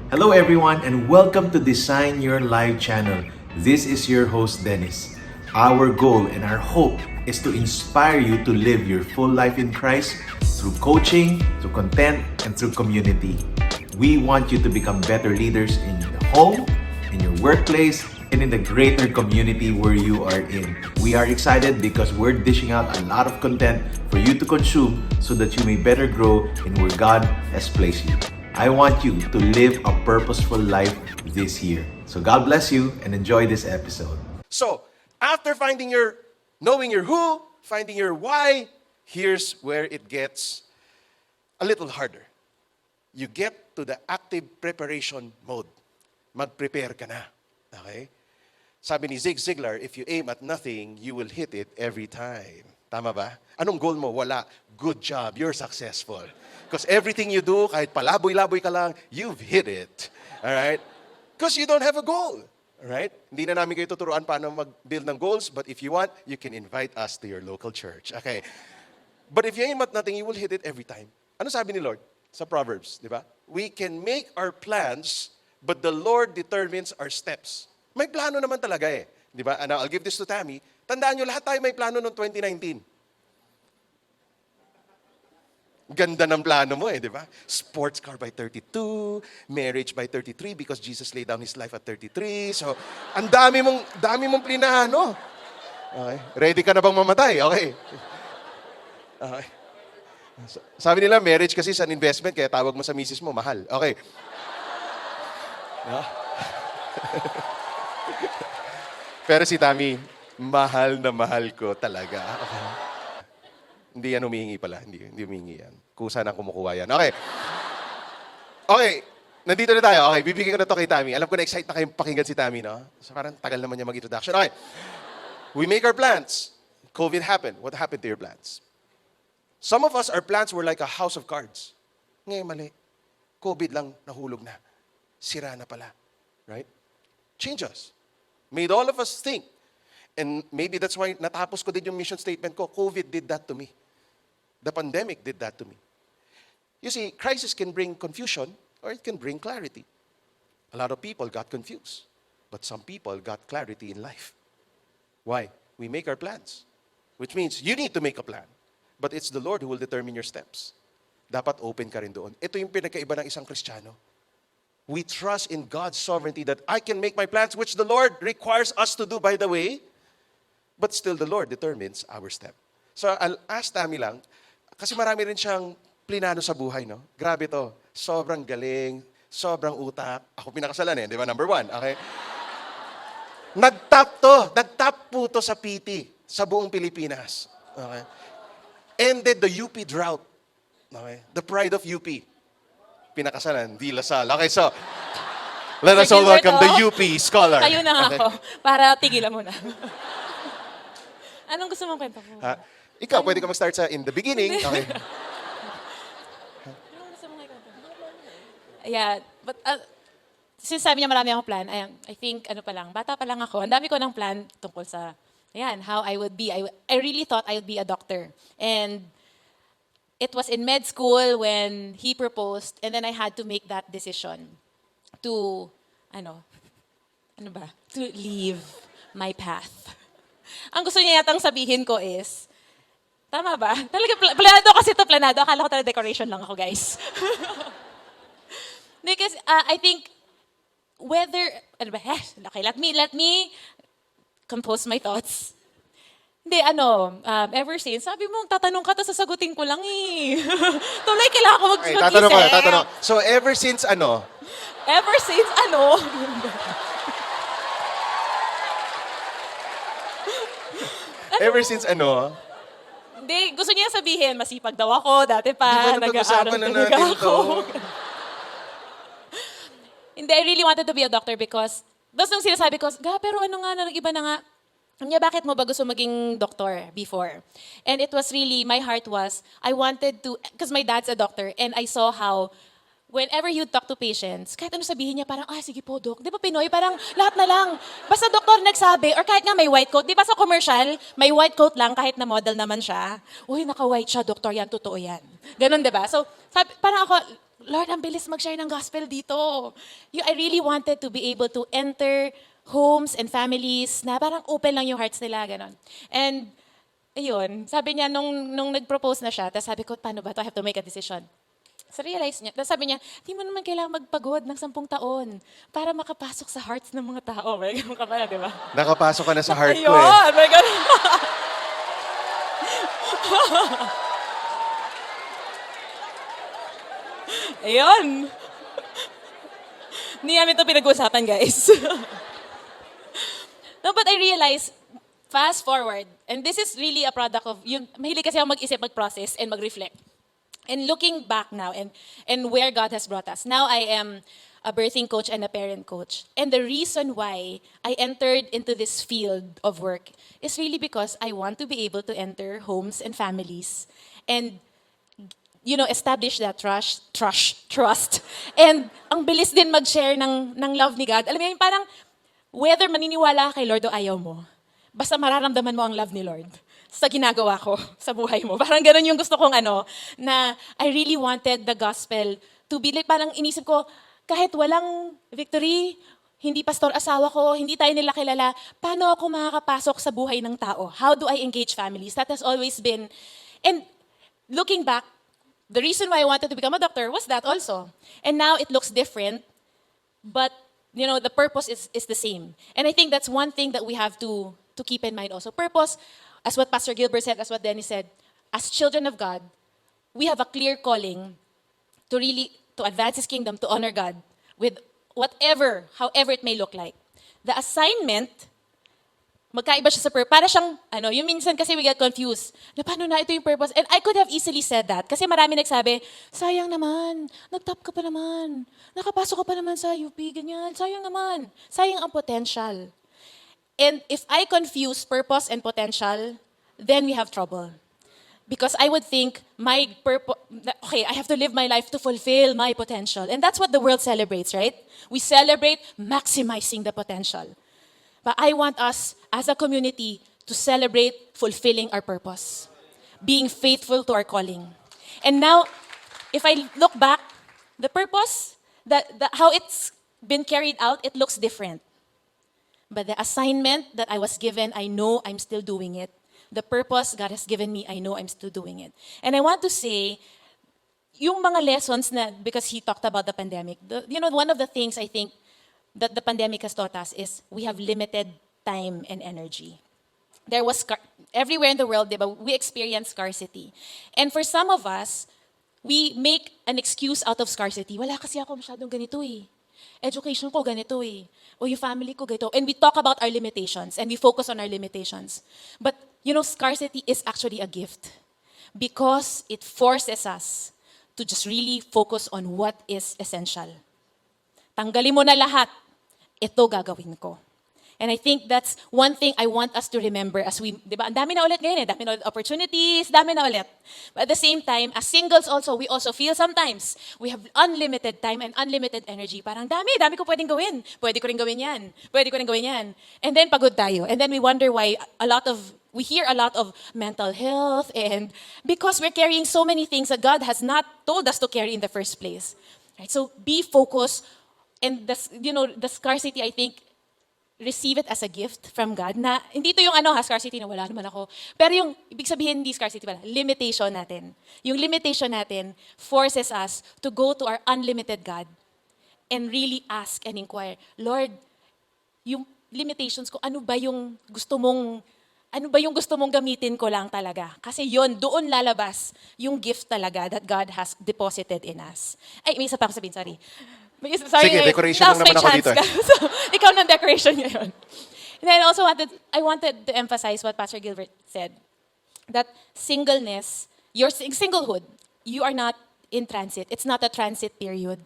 Hello everyone and welcome to Design Your Life channel. This is your host Dennis. Our goal and our hope is to inspire you to live your full life in Christ through coaching, through content, and through community. We want you to become better leaders in the home, in your workplace, and in the greater community where you are in. We are excited because we're dishing out a lot of content for you to consume so that you may better grow in where God has placed you. I want you to live a purposeful life this year. So God bless you and enjoy this episode. So, after knowing your who, finding your why, here's where it gets a little harder. You get to the active preparation mode. Mag-prepare ka na. Okay? Sabi ni Zig Ziglar, if you aim at nothing, you will hit it every time. Tama ba? Anong goal mo? Wala. Good job. You're successful. Because everything you do, kahit palaboy-laboy ka lang, you've hit it. Alright? Because you don't have a goal. Alright? Hindi na namin kayo tuturuan paano mag-build ng goals, but if you want, you can invite us to your local church. Okay? But if you aim at nothing, you will hit it every time. Ano sabi ni Lord? Sa Proverbs, di ba? We can make our plans, but the Lord determines our steps. May plano naman talaga eh. Di ba? And I'll give this to Thammie. Tandaan nyo, lahat tayo may plano noong 2019. Ganda ng plano mo eh, di ba? Sports car by 32, marriage by 33 because Jesus laid down His life at 33. So, ang dami mong plinano. Okay. Ready ka na bang mamatay? Okay. Okay. Sabi nila, marriage kasi is an investment, kaya tawag mo sa misis mo, mahal. Okay. Yeah. Pero si Thammie, mahal na mahal ko talaga. Okay. Hindi yan humihingi pala. Hindi humihingi yan. Kusa na kumukuha yan. Okay. Okay. Nandito na tayo. Okay. Bibigyan ko na to kay Thammie. Alam ko na-excite na kayong pakinggan si Thammie, no? So parang tagal naman niya mag-introduction. Okay. We make our plans. COVID happened. What happened to your plans? Some of us, our plans were like a house of cards. Ngayon, mali. COVID lang, nahulog na. Sira na pala. Right? Change us. Made all of us think. And maybe that's why natapos ko din yung mission statement ko. COVID did that to me. The pandemic did that to me. You see, crisis can bring confusion or it can bring clarity. A lot of people got confused. But some people got clarity in life. Why? We make our plans. Which means you need to make a plan. But it's the Lord who will determine your steps. Dapat open ka rin doon. Ito yung pinagkaiba ng isang Kristiyano. We trust in God's sovereignty that I can make my plans, which the Lord requires us to do, by the way. But still, the Lord determines our step. So, I'll ask Thammie lang, kasi marami rin siyang plinano sa buhay, no? Grabe to. Sobrang galing, sobrang utak. Ako pinakasalan eh, di ba? Number 1, okay? Nag-top po to sa PT, sa buong Pilipinas. Okay? Ended the UP drought. Okay? The pride of UP. Pinakasalan, Di Lasal. Okay, so, let us all welcome the UP scholar. Kayo na ako, para tigilan mo na. Anong gusto mong kwento mo? Ikaw, pwede ka mag-start sa in the beginning. Okay. Anong gusto mong kwento? Yeah, but since sabi niya marami akong plan, I think, bata pa lang ako, ang dami ko ng plan tungkol sa, how I would be. I really thought I would be a doctor. And it was in med school when he proposed, and then I had to make that decision to, to leave my path. Ang gusto niya yatang sabihin ko is, tama ba? Talaga, planado kasi ito, planado. Akala ko talaga decoration lang ako, guys. Because I think, okay, let me compose my thoughts. Hindi, ever since, sabi mo, tatanong ka, tapos sasagutin ko lang eh. Tuloy, kailangan ko mag-isip. Tatanong. So, ever since Ever since Ever since Hindi, gusto niya sabihin, masipag daw ako, dati pa, nag-aaral na talaga natin ako. Hindi, I really wanted to be a doctor because, tapos nung sinasabi ko, pero nag-iba na nga, niya, bakit mo ba gusto maging doktor before? And it was really, my heart was, I wanted to, because my dad's a doctor, and I saw how, whenever you talk to patients, kahit ano sabihin niya, parang, sige po, Dok. Di ba Pinoy? Parang lahat na lang. Basta doktor nagsabi, or kahit nga may white coat. Di ba sa commercial, may white coat lang, kahit na model naman siya. Uy, naka-white siya, doktor yan, totoo yan. Ganon, di ba? So, parang ako, Lord, ang bilis mag-share ng gospel dito. I really wanted to be able to enter homes and families na parang open lang yung hearts nila, ganon. And, ayun, sabi niya, nung nag-propose na siya, tapos sabi ko, paano ba to? I have to make a decision. So realize niya, tapos sabi niya, di mo naman kailangan magpagod ng 10 taon para makapasok sa hearts ng mga tao. May ganun ka pala, di ba? Nakapasok ka na sa heart ko eh. Ayun, may ganun. Ayun. Hindi namin ito pinag-uusapan, guys. No, but I realized, fast forward, and this is really a product of, mahilig kasi ako mag-isip, mag-process, and mag-reflect. And looking back now, and where God has brought us. Now I am a birthing coach and a parent coach. And the reason why I entered into this field of work is really because I want to be able to enter homes and families and establish that trust. And ang bilis din mag-share ng love ni God. Alam mo yun, parang whether maniniwala kay Lord o ayaw mo, basta mararamdaman mo ang love ni Lord sa ginagawa ko, sa buhay mo. Parang ganun yung gusto kong na I really wanted the gospel to be like, parang inisip ko, kahit walang victory, hindi pastor asawa ko, hindi tayo nila kilala, paano ako makakapasok sa buhay ng tao? How do I engage families? That has always been, and looking back, the reason why I wanted to become a doctor was that also. And now it looks different, but the purpose is the same. And I think that's one thing that we have to keep in mind also. Purpose, as what Pastor Gilbert said, as what Dennis said, as children of God, we have a clear calling to advance His kingdom, to honor God with however it may look like. The assignment, magkaiba siya sa purpose. Para siyang, yung minsan kasi we get confused. Na paano na ito yung purpose? And I could have easily said that. Kasi marami nagsabi, sayang naman, nag-top ka pa naman, nakapasok ka pa naman sa UP, ganyan, sayang naman. Sayang ang potential. And if I confuse purpose and potential, then we have trouble. Because I would think, my purpose, okay, I have to live my life to fulfill my potential. And that's what the world celebrates, right? We celebrate maximizing the potential. But I want us, as a community, to celebrate fulfilling our purpose. Being faithful to our calling. And now, if I look back, the purpose, how it's been carried out, it looks different. But the assignment that I was given, I know I'm still doing it. The purpose God has given me, I know I'm still doing it. And I want to say, yung mga lessons because he talked about the pandemic, one of the things I think that the pandemic has taught us is we have limited time and energy. There was, everywhere in the world, diba, we experience scarcity. And for some of us, we make an excuse out of scarcity. Wala kasi ako masyadong ganito eh. Education ko ganito eh. O yung family ko ganito. And we talk about our limitations and we focus on our limitations. But, scarcity is actually a gift because it forces us to just really focus on what is essential. Tanggalin mo na lahat. Ito gagawin ko. And I think that's one thing I want us to remember as we, di ba, ang dami na ulit ngayon eh, dami na ulit opportunities, dami na ulit. But at the same time, as singles also, we also feel sometimes we have unlimited time and unlimited energy. Parang dami ko pwedeng gawin. Pwede ko rin gawin yan. Pwede ko rin gawin yan. And then pagod tayo. And then we wonder why we hear a lot of mental health and because we're carrying so many things that God has not told us to carry in the first place. Right? So be focused. And the scarcity, I think, receive it as a gift from God na hindi ito yung scarcity na wala naman ako. Pero yung ibig sabihin hindi scarcity pala, limitation natin. Yung limitation natin forces us to go to our unlimited God and really ask and inquire, Lord, yung limitations ko, ano ba yung gusto mong gamitin ko lang talaga? Kasi doon lalabas yung gift talaga that God has deposited in us. Ay, may isa pa akong sabihin, sorry. Sorry, sige, decoration lang naman ako dito. So, ikaw ng decoration ngayon. And then I wanted to emphasize what Pastor Gilbert said, that singleness, your singlehood, you are not in transit. It's not a transit period.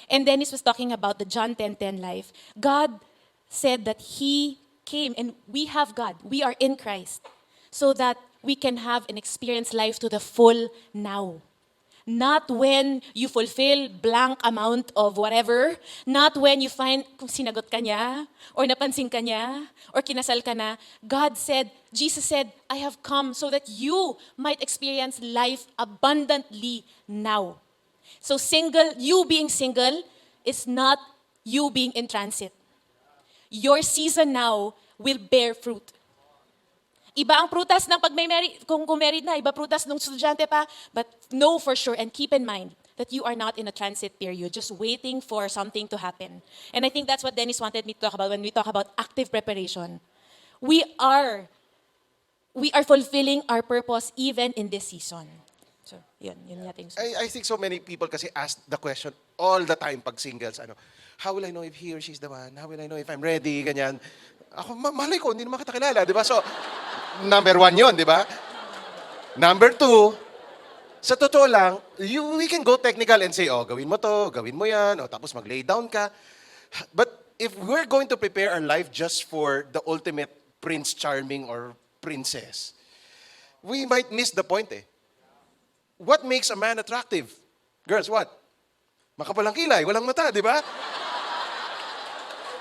And Dennis was talking about the John 10:10 life. God said that He came and we have God. We are in Christ so that we can have and experience life to the full now. Not when you fulfill blank amount of whatever. Not when you find kung sinagot ka niya, or napansin ka niya, or kinasal ka na. Jesus said, I have come so that you might experience life abundantly now. So you being single is not you being in transit. Your season now will bear fruit. Iba ang prutas ng pag kung married na, iba prutas nung estudyante pa, but know for sure and keep in mind that you are not in a transit period, just waiting for something to happen. And I think that's what Dennis wanted me to talk about when we talk about active preparation. We are fulfilling our purpose even in this season. So, yun natin. I think so many people kasi ask the question all the time pag singles, how will I know if he or she's the one? How will I know if I'm ready? Ganyan. Ako, malay ko, hindi naman kita kilala, di ba? So, number 1 yun, di ba? Number 2, sa totoo lang, we can go technical and say, gawin mo to, gawin mo yan, tapos mag-lay down ka. But if we're going to prepare our life just for the ultimate Prince Charming or princess, we might miss the point eh. What makes a man attractive? Girls, what? Makapal ang kilay, walang mata, di ba?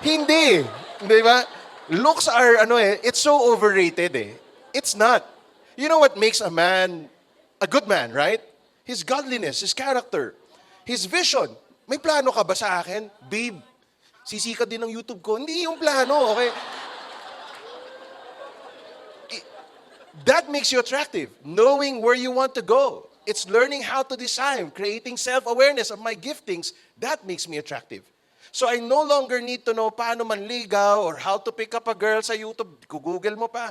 Hindi. Di ba? Looks are, it's so overrated eh. It's not. You know what makes a man a good man, right? His godliness, his character, his vision. May plano ka ba sa akin? Babe, sisikat din ng YouTube ko. Hindi yung plano, okay? That makes you attractive. Knowing where you want to go. It's learning how to design, creating self-awareness of my giftings. That makes me attractive. So I no longer need to know paano manligaw or how to pick up a girl sa YouTube. Google mo pa.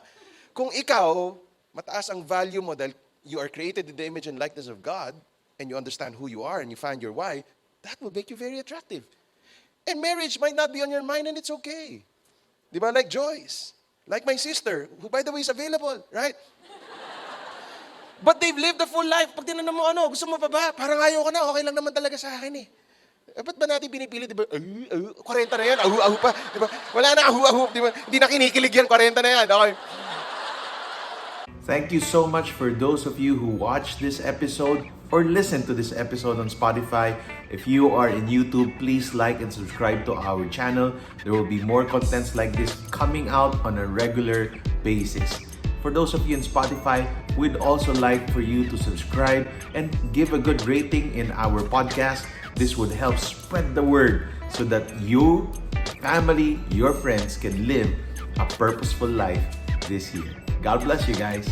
Kung ikaw, mataas ang value mo dahil you are created in the image and likeness of God and you understand who you are and you find your why, that will make you very attractive. And marriage might not be on your mind and it's okay. Di ba? Like Joyce. Like my sister, who by the way is available, right? But they've lived a full life. Pag tinanong mo gusto mo pa ba? Parang ayaw ko na, okay lang naman talaga sa akin eh. Ba't ba natin pinipili, di ba? 40 na yan, ahu-ahu pa. Di ba? Wala na ahu-ahu, di ba? Hindi na kinikilig yan, 40 na yan. Okay. Thank you so much for those of you who watched this episode or listened to this episode on Spotify. If you are in YouTube, please like and subscribe to our channel. There will be more contents like this coming out on a regular basis. For those of you in Spotify, we'd also like for you to subscribe and give a good rating in our podcast. This would help spread the word so that you, family, your friends can live a purposeful life this year. God bless you guys.